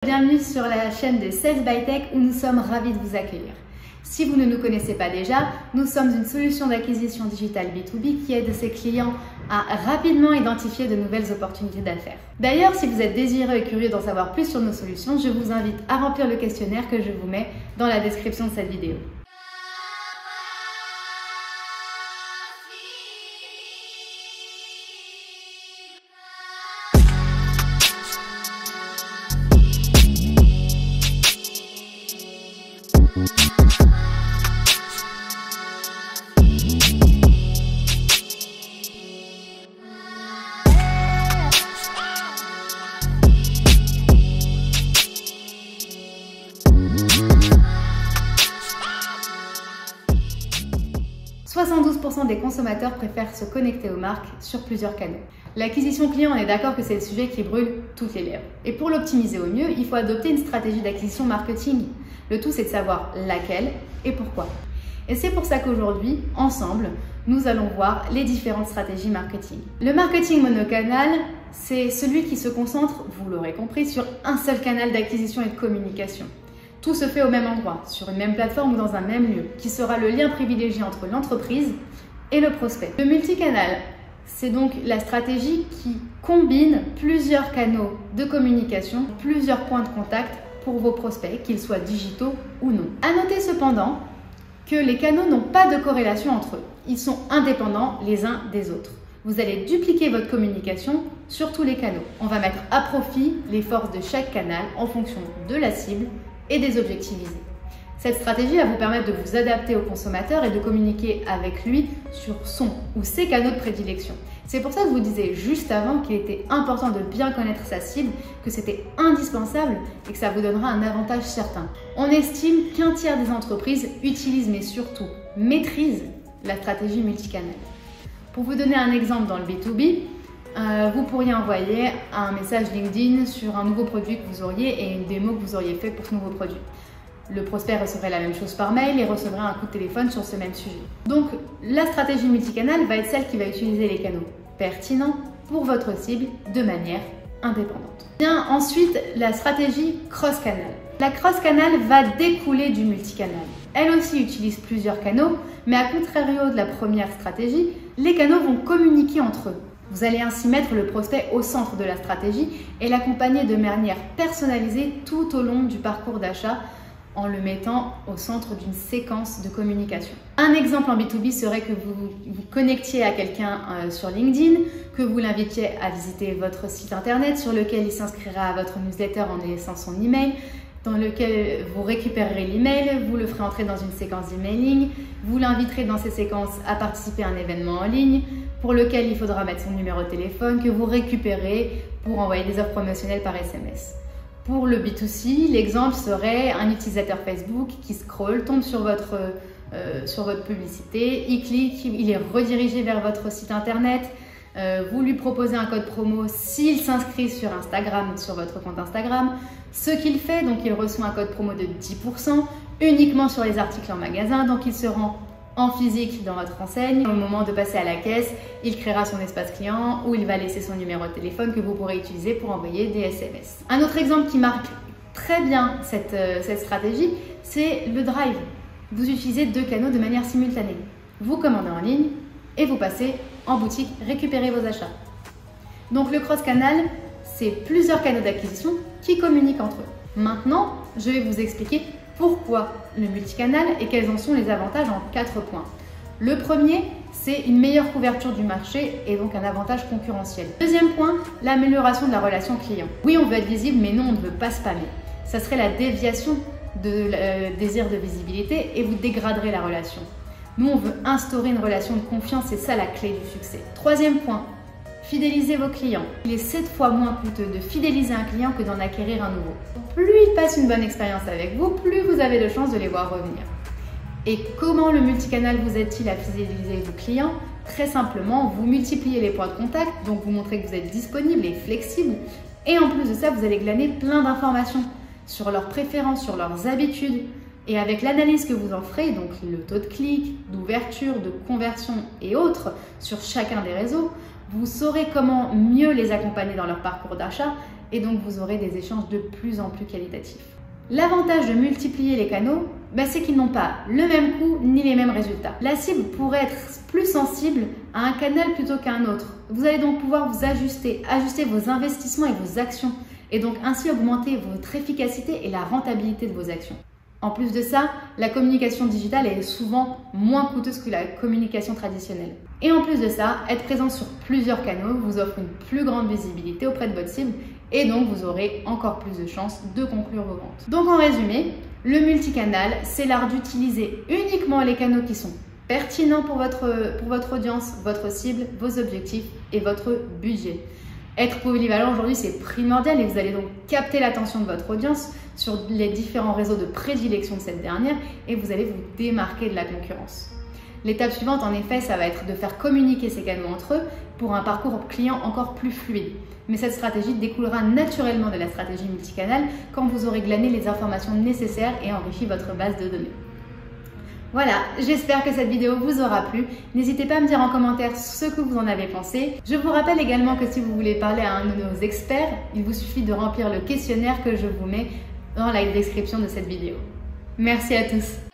Bienvenue sur la chaîne de Sales by Tech où nous sommes ravis de vous accueillir. Si vous ne nous connaissez pas déjà, nous sommes une solution d'acquisition digitale B2B qui aide ses clients à rapidement identifier de nouvelles opportunités d'affaires. D'ailleurs, si vous êtes désireux et curieux d'en savoir plus sur nos solutions, je vous invite à remplir le questionnaire que je vous mets dans la description de cette vidéo. « 72% des consommateurs préfèrent se connecter aux marques sur plusieurs canaux. L'acquisition client, on est d'accord que c'est le sujet qui brûle toutes les lèvres. Et pour l'optimiser au mieux, il faut adopter une stratégie d'acquisition marketing. Le tout, c'est de savoir laquelle et pourquoi. Et c'est pour ça qu'aujourd'hui, ensemble, nous allons voir les différentes stratégies marketing. Le marketing monocanal, c'est celui qui se concentre, vous l'aurez compris, sur un seul canal d'acquisition et de communication. Tout se fait au même endroit, sur une même plateforme ou dans un même lieu, qui sera le lien privilégié entre l'entreprise et le prospect. Le multicanal, c'est donc la stratégie qui combine plusieurs canaux de communication, plusieurs points de contact pour vos prospects, qu'ils soient digitaux ou non. À noter cependant que les canaux n'ont pas de corrélation entre eux. Ils sont indépendants les uns des autres. Vous allez dupliquer votre communication sur tous les canaux. On va mettre à profit les forces de chaque canal en fonction de la cible et des objectifs visés. Cette stratégie va vous permettre de vous adapter au consommateur et de communiquer avec lui sur son ou ses canaux de prédilection. C'est pour ça que je vous disais juste avant qu'il était important de bien connaître sa cible, que c'était indispensable et que ça vous donnera un avantage certain. On estime qu'un tiers des entreprises utilisent, mais surtout maîtrisent, la stratégie multicanal. Pour vous donner un exemple dans le B2B, vous pourriez envoyer un message LinkedIn sur un nouveau produit que vous auriez et une démo que vous auriez fait pour ce nouveau produit. Le prospect recevrait la même chose par mail et recevrait un coup de téléphone sur ce même sujet. Donc, la stratégie multicanal va être celle qui va utiliser les canaux pertinents pour votre cible de manière indépendante. Bien, ensuite, la stratégie cross-canal. La cross-canal va découler du multicanal. Elle aussi utilise plusieurs canaux, mais à contrario de la première stratégie, les canaux vont communiquer entre eux. Vous allez ainsi mettre le prospect au centre de la stratégie et l'accompagner de manière personnalisée tout au long du parcours d'achat en le mettant au centre d'une séquence de communication. Un exemple en B2B serait que vous vous connectiez à quelqu'un sur LinkedIn, que vous l'invitiez à visiter votre site internet sur lequel il s'inscrira à votre newsletter en laissant son email, dans lequel vous récupérerez l'email, vous le ferez entrer dans une séquence d'emailing, vous l'inviterez dans ces séquences à participer à un événement en ligne pour lequel il faudra mettre son numéro de téléphone que vous récupérez pour envoyer des offres promotionnelles par SMS. Pour le B2C, l'exemple serait un utilisateur Facebook qui scrolle, tombe sur votre publicité, il clique, il est redirigé vers votre site internet, vous lui proposez un code promo s'il s'inscrit sur Instagram, sur votre compte Instagram. Ce qu'il fait, donc il reçoit un code promo de 10% uniquement sur les articles en magasin, donc il se rend en physique dans votre enseigne. Au moment de passer à la caisse, il créera son espace client où il va laisser son numéro de téléphone que vous pourrez utiliser pour envoyer des SMS. Un autre exemple qui marque très bien cette stratégie, c'est le drive. Vous utilisez deux canaux de manière simultanée. Vous commandez en ligne et vous passez en boutique récupérer vos achats. Donc le cross-canal, c'est plusieurs canaux d'acquisition qui communiquent entre eux. Maintenant, je vais vous expliquer pourquoi le multicanal et quels en sont les avantages en 4 points. Le premier, c'est une meilleure couverture du marché et donc un avantage concurrentiel. Deuxième point, l'amélioration de la relation client. Oui, on veut être visible, mais non, on ne veut pas spammer. Ça serait la déviation de désir de visibilité et vous dégraderez la relation. Nous, on veut instaurer une relation de confiance, c'est ça la clé du succès. Troisième point, fidéliser vos clients. Il est 7 fois moins coûteux de fidéliser un client que d'en acquérir un nouveau. Plus il passe une bonne expérience avec vous, plus vous avez de chances de les voir revenir. Et comment le multicanal vous aide-t-il à fidéliser vos clients? Très simplement, vous multipliez les points de contact, donc vous montrez que vous êtes disponible et flexible. Et en plus de ça, vous allez glaner plein d'informations sur leurs préférences, sur leurs habitudes. Et avec l'analyse que vous en ferez, donc le taux de clic, d'ouverture, de conversion et autres sur chacun des réseaux, vous saurez comment mieux les accompagner dans leur parcours d'achat et donc vous aurez des échanges de plus en plus qualitatifs. L'avantage de multiplier les canaux, c'est qu'ils n'ont pas le même coût ni les mêmes résultats. La cible pourrait être plus sensible à un canal plutôt qu'à un autre. Vous allez donc pouvoir vous ajuster vos investissements et vos actions, et donc ainsi augmenter votre efficacité et la rentabilité de vos actions. En plus de ça, la communication digitale est souvent moins coûteuse que la communication traditionnelle. Et en plus de ça, être présent sur plusieurs canaux vous offre une plus grande visibilité auprès de votre cible et donc vous aurez encore plus de chances de conclure vos ventes. Donc en résumé, le multicanal, c'est l'art d'utiliser uniquement les canaux qui sont pertinents pour votre audience, votre cible, vos objectifs et votre budget. Être polyvalent aujourd'hui, c'est primordial et vous allez donc capter l'attention de votre audience sur les différents réseaux de prédilection de cette dernière et vous allez vous démarquer de la concurrence. L'étape suivante, en effet, ça va être de faire communiquer ces canaux entre eux pour un parcours client encore plus fluide. Mais cette stratégie découlera naturellement de la stratégie multicanal quand vous aurez glané les informations nécessaires et enrichi votre base de données. Voilà, j'espère que cette vidéo vous aura plu. N'hésitez pas à me dire en commentaire ce que vous en avez pensé. Je vous rappelle également que si vous voulez parler à un de nos experts, il vous suffit de remplir le questionnaire que je vous mets dans la description de cette vidéo. Merci à tous.